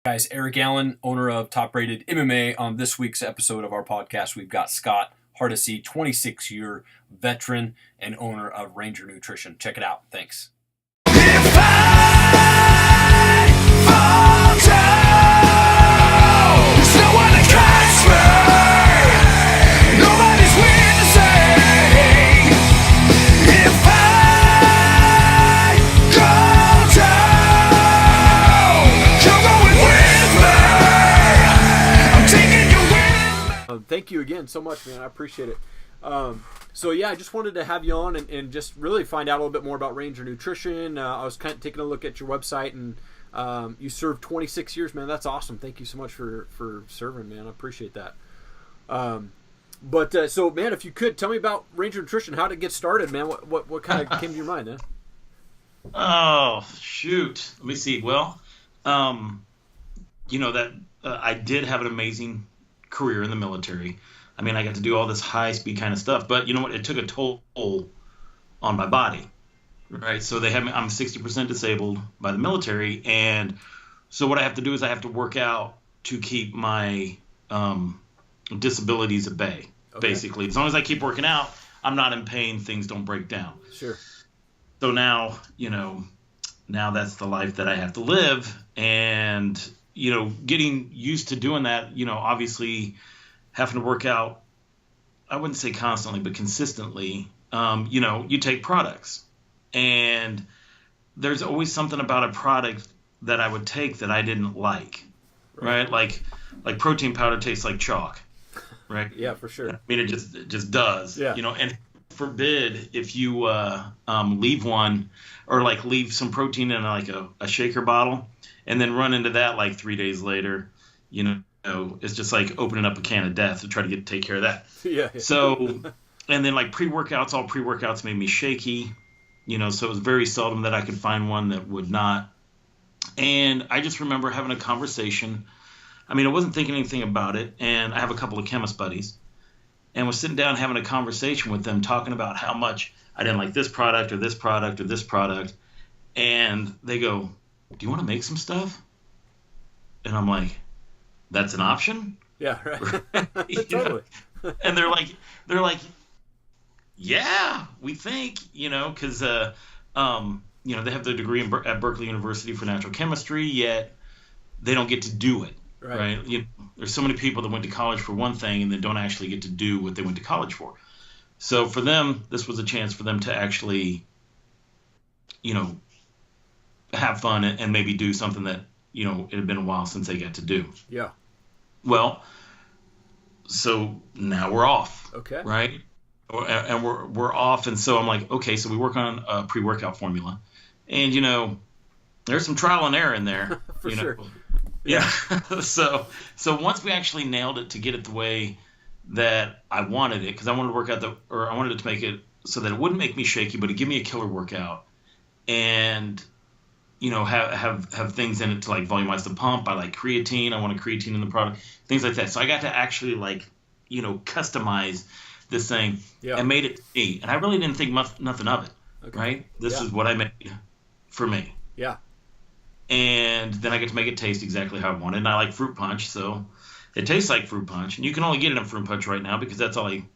Guys, Eric Allen, owner of Top Rated MMA. On this week's episode of our podcast, we've got Scott Hardesty, 26-year veteran and owner of Ranger Nutrition. Check it out. Thanks. If I fall down, there's no one to catch me. Nobody's witnessing. If I go down, you're going with me. I'm taking you with me. Thank you again so much, man. I appreciate it. So yeah, I just wanted to have you on and just really find out a little bit more about Ranger Nutrition. I was kind of taking a look at your website, and you served 26 years, man. That's awesome. Thank you so much for serving, man. I appreciate that. So, man, if you could tell me about Ranger Nutrition, how did it get started, man? What kind of came to your mind, man? Oh, shoot. Let me see. Well, I did have an amazing career in the military. I mean, I got to do all this high-speed kind of stuff, but you know what? It took a toll on my body, right? So I'm 60% disabled by the military, and so what I have to do is I have to work out to keep my disabilities at bay, basically. As long as I keep working out, I'm not in pain, things don't break down. Sure. So now that's the life that I have to live, and, getting used to doing that, obviously – having to work out, I wouldn't say constantly, but consistently, you take products. And there's always something about a product that I would take that I didn't like, right? Like protein powder tastes like chalk, right? Yeah, for sure. I mean, it just does, and forbid if you leave one or leave some protein in a shaker bottle and then run into that 3 days later, it's just like opening up a can of death to try to take care of that. Yeah. So, and then pre-workouts, all pre-workouts made me shaky, so it was very seldom that I could find one that would not. And I just remember having a conversation. I mean, I wasn't thinking anything about it. And I have a couple of chemist buddies, and was sitting down having a conversation with them, talking about how much I didn't like this product or this product or this product. And they go, "Do you want to make some stuff?" And I'm like, "That's an option?" Yeah, right. Totally. And they're like, "Yeah, we think," because they have their degree at Berkeley University for natural chemistry, yet they don't get to do it. Right? There's so many people that went to college for one thing and then don't actually get to do what they went to college for. So for them, this was a chance for them to actually, have fun and maybe do something that it had been a while since they got to do. Yeah. Well, so now we're off. Okay. Right? And we're off, and so I'm like, okay, so we work on a pre-workout formula, and there's some trial and error in there. For sure. Yeah. So once we actually nailed it to get it the way that I wanted it, because I wanted to work out I wanted it to make it so that it wouldn't make me shaky, but it'd give me a killer workout, and have things in it to volumize the pump. I like creatine. I want a creatine in the product, things like that. So I got to actually customize this thing and made it to me. And I really didn't think nothing of it, right? This is what I made for me. Yeah. And then I get to make it taste exactly how I wanted. And I like fruit punch, so it tastes like fruit punch. And you can only get it in fruit punch right now because that's the only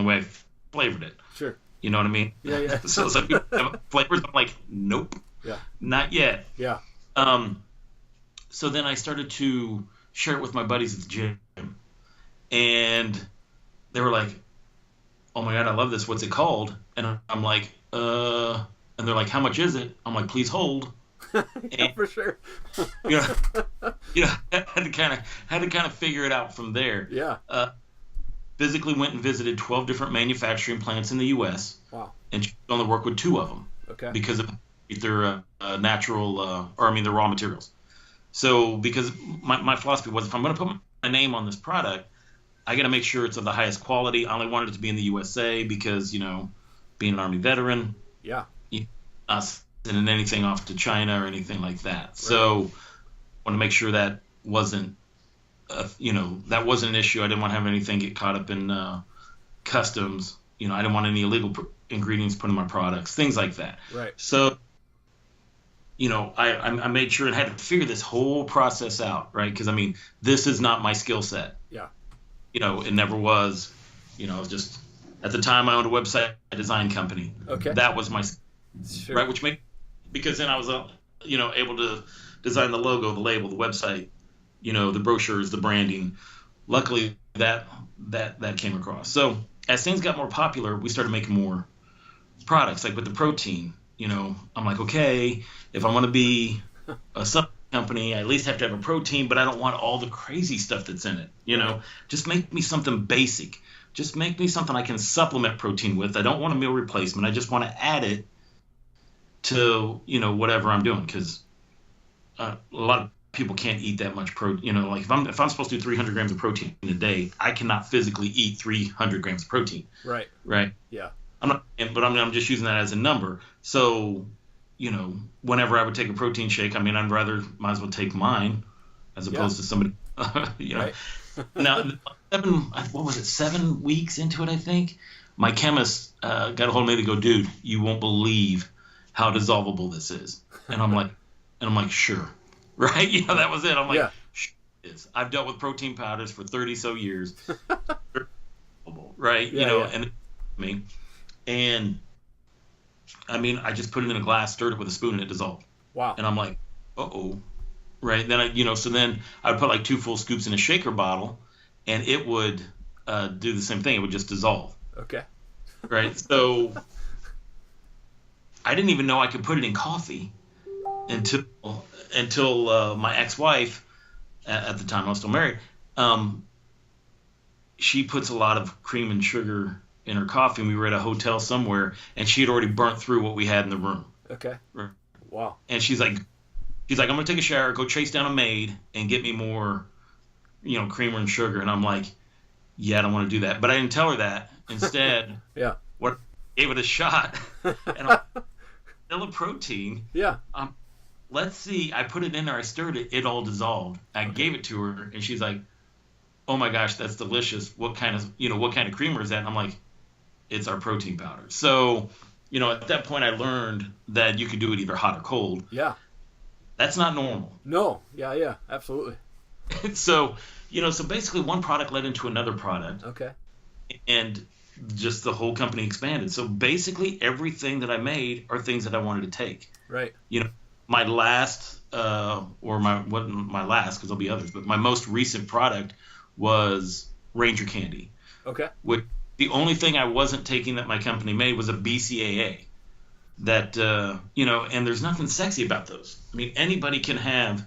way I flavored it. Sure. You know what I mean? Yeah. So some people have flavors. I'm like, nope. Yeah. Not yet. Yeah. So then I started to share it with my buddies at the gym, and they were like, "Oh my God, I love this. What's it called?" And I'm like, and they're like, "How much is it?" I'm like, "Please hold." Yeah, for sure. Had to kind of figure it out from there. Yeah. Physically went and visited 12 different manufacturing plants in the U.S. Wow. And only work with 2 of them. Okay. Because of their their raw materials. So because my philosophy was, if I'm going to put my name on this product, I got to make sure it's of the highest quality. I only wanted it to be in the USA because, being an Army veteran, not sending anything off to China or anything like that. Right. So I want to make sure that wasn't, that wasn't an issue. I didn't want to have anything get caught up in customs. I didn't want any illegal ingredients put in my products, things like that. Right. So I made sure and had to figure this whole process out, right? Because, I mean, this is not my skill set. Yeah. It never was. It was just, at the time I owned a website design company. Okay. That was my, Sure. right? Because then I was, able to design the logo, the label, the website, the brochures, the branding. Luckily, that came across. So as things got more popular, we started making more products, like with the protein. I'm like, okay, if I want to be a supplement company, I at least have to have a protein, but I don't want all the crazy stuff that's in it. Just make me something basic. Just make me something I can supplement protein with. I don't want a meal replacement. I just want to add it to, whatever I'm doing, because a lot of people can't eat that much protein. Like if I'm supposed to do 300 grams of protein a day, I cannot physically eat 300 grams of protein. Right. Yeah. I'm just using that as a number. So, whenever I would take a protein shake, I mean, might as well take mine as opposed to somebody, Right. Now, 7 weeks into it, I think, my chemist got a hold of me to go, dude, you won't believe how dissolvable this is. And I'm like, sure. Right? That was it. I'm like, yeah. Sure it is. I've dealt with protein powders for 30 so years. Right? Yeah. And me. And I mean, I just put it in a glass, stirred it with a spoon, and it dissolved. Wow. And I'm like, uh-oh. Right? Then so then I would put like 2 full scoops in a shaker bottle, and it would do the same thing. It would just dissolve. Okay. Right? So I didn't even know I could put it in coffee until my ex-wife, at the time I was still married, she puts a lot of cream and sugar in her coffee, and we were at a hotel somewhere, and she had already burnt through what we had in the room. Okay. Right. Wow. And she's like, I'm gonna take a shower, go chase down a maid, and get me more, creamer and sugar. And I'm like, yeah, I don't want to do that. But I didn't tell her that. Instead, yeah. What gave it a shot, and vanilla protein. Yeah. Let's see. I put it in there. I stirred it. It all dissolved. I gave it to her, and she's like, "Oh my gosh, that's delicious. What kind of creamer is that?" And I'm like, "It's our protein powder." So, at that point, I learned that you could do it either hot or cold. Yeah. That's not normal. No. Yeah. Absolutely. So, so basically, one product led into another product. Okay. And just the whole company expanded. So basically, everything that I made are things that I wanted to take. Right. My last, wasn't my last, because there'll be others, but my most recent product was Ranger Candy. Okay. Which the only thing I wasn't taking that my company made was a BCAA. That, and there's nothing sexy about those. I mean, anybody can have,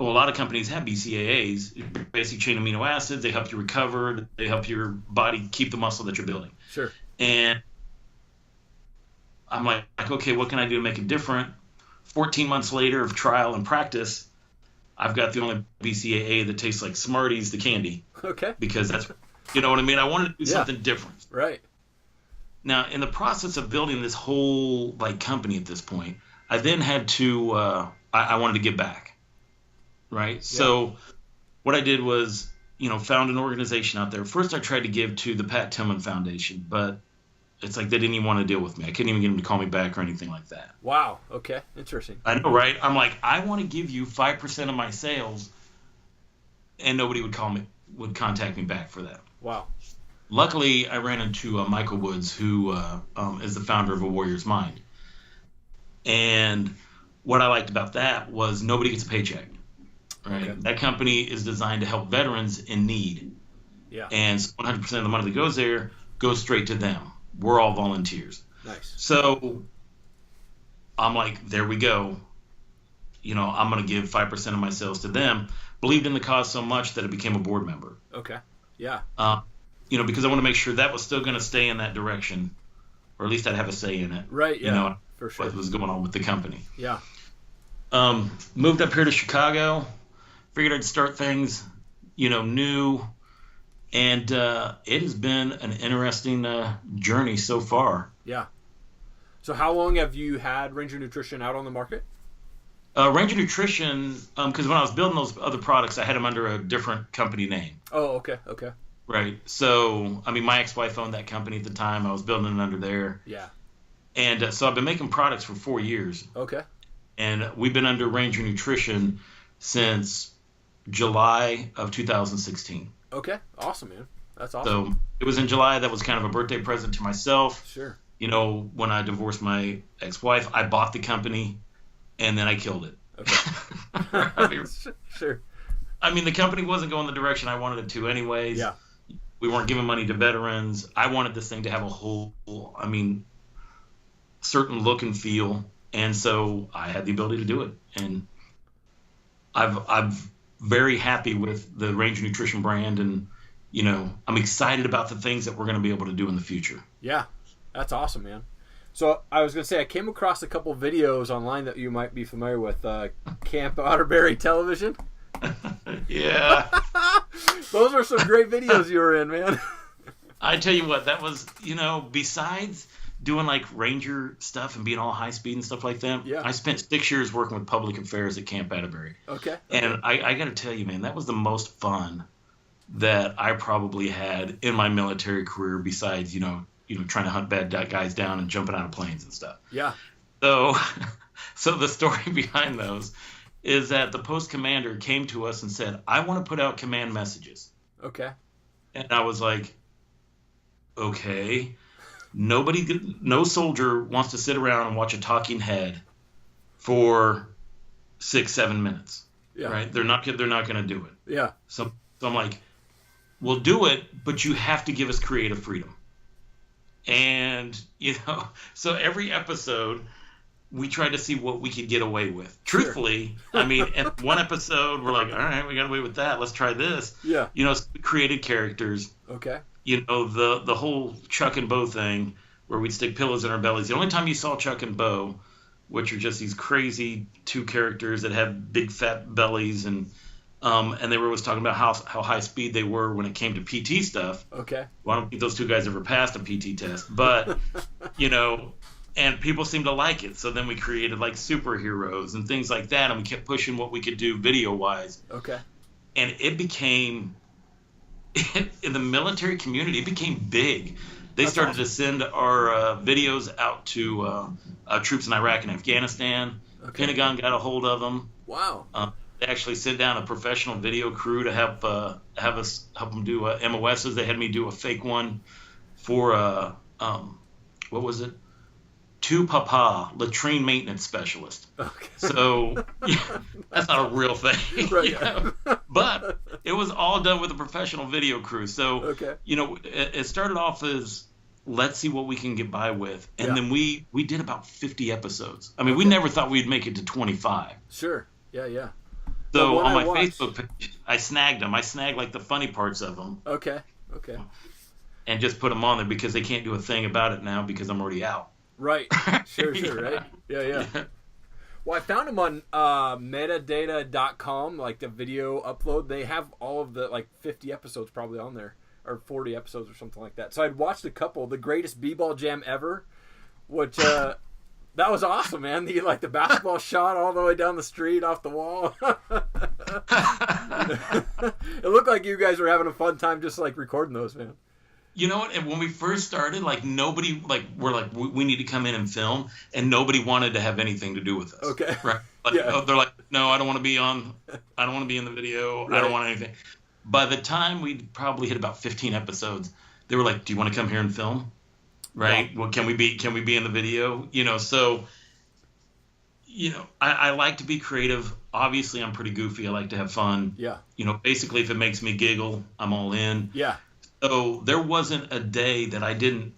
a lot of companies have BCAAs, basic chain amino acids. They help you recover. They help your body keep the muscle that you're building. Sure. And I'm like, okay, what can I do to make it different? 14 months later of trial and practice, I've got the only BCAA that tastes like Smarties, the candy. Okay. Because that's, you know what I mean? I wanted to do something different. Right. Now, in the process of building this whole company at this point, I then had to, I wanted to give back. Right. Yeah. So what I did was, found an organization out there. First, I tried to give to the Pat Tillman Foundation, but it's like they didn't even want to deal with me. I couldn't even get them to call me back or anything like that. Wow. Okay. Interesting. I know, right? I'm like, I want to give you 5% of my sales, and nobody would contact me back for that. Wow. Luckily, I ran into Michael Woods, who is the founder of A Warrior's Mind. And what I liked about that was nobody gets a paycheck. Right. Okay. That company is designed to help veterans in need. Yeah. And 100% of the money that goes there goes straight to them. We're all volunteers. Nice. So I'm like, there we go. I'm going to give 5% of my sales to them. Believed in the cause so much that I became a board member. Okay. Yeah. Because I want to make sure that was still going to stay in that direction, or at least I'd have a say in it. Right. Yeah. For sure. What was going on with the company. Yeah. Moved up here to Chicago. Figured I'd start things, new, and it has been an interesting journey so far. Yeah. So how long have you had Ranger Nutrition out on the market? Ranger Nutrition, because when I was building those other products, I had them under a different company name. Oh, okay. Okay. Right. So, I mean, my ex-wife owned that company at the time. I was building it under there. Yeah. And so I've been making products for 4 years. Okay. And we've been under Ranger Nutrition since July of 2016. Okay, awesome, man. That's awesome. So it was in July. That was kind of a birthday present to myself. Sure. You know, when I divorced my ex-wife, I bought the company, and then I killed it. Okay. Sure. I mean, the company wasn't going the direction I wanted it to anyways. Yeah. We weren't giving money to veterans. I wanted this thing to have a whole, certain look and feel. And so I had the ability to do it. And I'm very happy with the Ranger Nutrition brand. And, you know, I'm excited about the things that we're going to be able to do in the future. Yeah. That's awesome, man. So I was going to say, I came across a couple videos online that you might be familiar with. Camp Otterbury Television. Yeah. Those are some great videos you were in, man. I tell you what, that was, you know, besides doing like Ranger stuff and being all high speed and stuff like that, yeah. I spent 6 years working with public affairs at Camp Atterbury. Okay. And I got to tell you, man, that was the most fun that I probably had in my military career besides, you know, trying to hunt bad guys down and jumping out of planes and stuff. Yeah. So the story behind those is that the post commander came to us and said, I want to put out command messages. Okay. And I was like, okay. No soldier wants to sit around and watch a talking head for 6-7 minutes. Yeah. Right? They're not going to do it. Yeah. So I'm like, we'll do it, but you have to give us creative freedom. And, you know, so every episode we tried to see what we could get away with. Sure. Truthfully, I mean, at one episode we're like, all right, we got away with that. Let's try this. Yeah. You know, we created characters. Okay. You know, the whole Chuck and Bo thing where we'd stick pillows in our bellies. The only time you saw Chuck and Bo, which are just these crazy 2 characters that have big fat bellies, and they were always talking about how high speed they were when it came to PT stuff. Okay. Well, I don't think those 2 guys ever passed a PT test, but you know, and people seemed to like it. So then we created like superheroes and things like that, and we kept pushing what we could do video wise. Okay. And it became in the military community, it became big. They That's started awesome. to send our videos out to troops in Iraq and Afghanistan. Okay. Pentagon got a hold of them. Wow. They actually sent down a professional video crew to help them do MOSs. They had me do a fake one for what was it? To Papa, latrine maintenance specialist. Okay. So yeah, that's not a real thing. Right. You know? But it was all done with a professional video crew. So, Okay. you know, it started off as let's see what we can get by with. And Yeah. then we did about 50 episodes. I mean, we Okay. never thought we'd make it to 25. Sure. Yeah, yeah. So Well, on my watched- Facebook page, I snagged them. I snagged like the funny parts of them Okay. Okay. and just put them on there because they can't do a thing about it now because I'm already out. Right. Sure, Yeah. right? Yeah, yeah. Well, I found them on metadata.com, like the video upload. They have all of the, like, 50 episodes probably on there, or 40 episodes or something like that. So I'd watched a couple. The Greatest B-Ball Jam Ever, which, that was awesome, man. The basketball shot all the way down the street off the wall. It looked like you guys were having a fun time just, like, recording those, man. You know what? And when we first started, like nobody, like we're like we need to come in and film, and nobody wanted to have anything to do with us. Okay. Right? Like, Yeah. They're like, no, I don't want to be on. I don't want to be in the video. I Right. don't want anything. By the time we probably hit about 15 episodes, they were like, do you want to come here and film? Right? Wow. Well, can we be in the video? You know, so. You know, I like to be creative. Obviously, I'm pretty goofy. I like to have fun. Yeah. You know, basically, if it makes me giggle, I'm all in. Yeah. So there wasn't a day that I didn't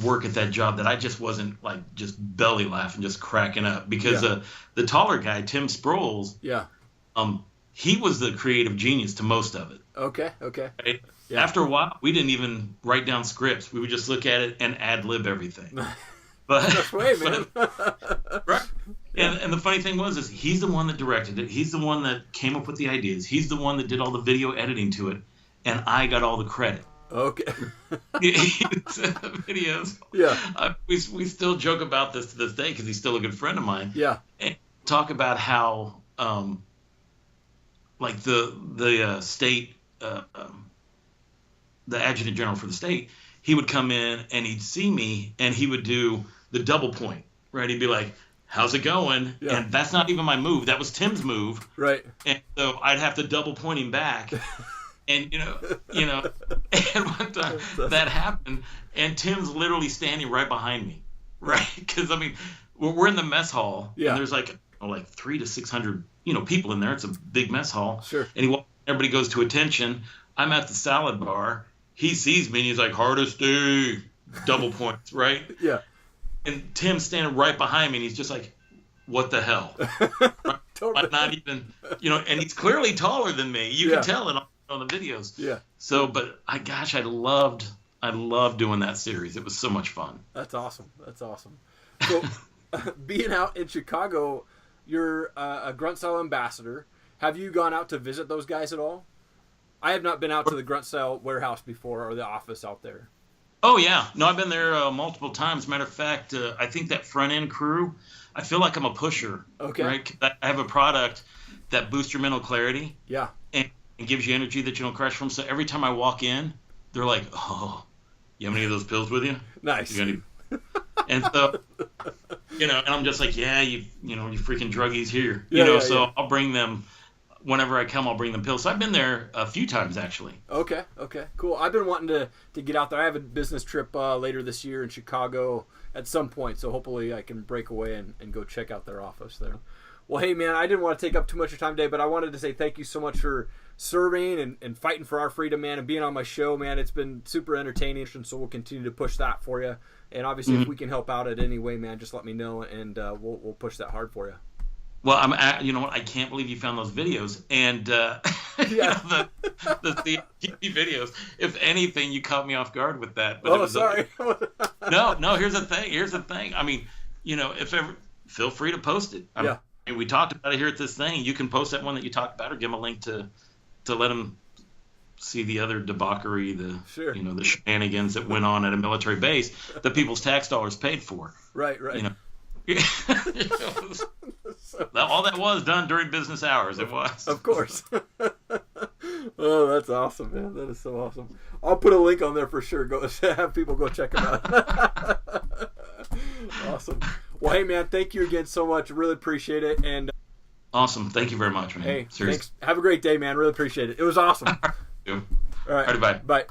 work at that job that I just wasn't like just belly laughing, just cracking up because Yeah. the taller guy, Tim Sproles, Yeah. he was the creative genius to most of it. Okay. Okay. Right? Yeah. After a while, we didn't even write down scripts. We would just look at it and ad lib everything. But That's way, man. right. And the funny thing is he's the one that directed it. He's the one that came up with the ideas. He's the one that did all the video editing to it, and I got all the credit. Okay. Videos. Yeah. We still joke about this to this day because he's still a good friend of mine. Yeah. And talk about how, like the state, the adjutant general for the state, he would come in and he'd see me and he would do the double point, right? He'd be like, how's it going? Yeah. And that's not even my move. That was Tim's move. Right. And so I'd have to double point him back. And, and one time that happened, and Tim's literally standing right behind me, right? Because, I mean, we're in the mess hall, and there's like 300 to 600, people in there. It's a big mess hall. Sure. And everybody goes to attention. I'm at the salad bar. He sees me, and he's like, Hardesty, double points, right? Yeah. And Tim's standing right behind me, and he's just like, what the hell? Totally. I'm not even, and he's clearly taller than me. You can tell it on the videos. Yeah. So, but I loved doing that series. It was so much fun. That's awesome. So, being out in Chicago, you're a Grunt Style ambassador. Have you gone out to visit those guys at all? I have not been out to the Grunt Style warehouse before, or the office out there. Oh, yeah. No, I've been there multiple times. Matter of fact, I think that front-end crew, I feel like I'm a pusher. Okay. Right? I have a product that boosts your mental clarity. Yeah. And gives you energy that you don't crash from. So every time I walk in, they're like, oh, you have any of those pills with you? Nice. And so, and I'm just like, yeah, you freaking druggies here. So I'll bring them. Whenever I come, I'll bring them pills. So I've been there a few times, actually. Okay, cool. I've been wanting to get out there. I have a business trip later this year in Chicago at some point, so hopefully I can break away and go check out their office there. Well, hey, man, I didn't want to take up too much of your time today, but I wanted to say thank you so much for serving and fighting for our freedom, man, and being on my show, man. It's been super entertaining, and so we'll continue to push that for you. And obviously, if we can help out in any way, man, just let me know, and we'll push that hard for you. Well, you know what? I can't believe you found those videos, and the TV videos. If anything, you caught me off guard with that. But sorry. No. Here's the thing. I mean, if ever, feel free to post it. I mean, we talked about it here at this thing. You can post that one that you talked about, or give them a link to let them see the other debauchery, the shenanigans that went on at a military base that people's tax dollars paid for. Right. All that was done during business hours. It was. Of course. Oh, that's awesome, man. That is so awesome. I'll put a link on there for sure. Go have people go check them out. Awesome. Well, hey, man, thank you again so much. Really appreciate it. And awesome. Thank you very much, man. Hey, thanks. Have a great day, man. Really appreciate it. It was awesome. All right. Bye. Bye.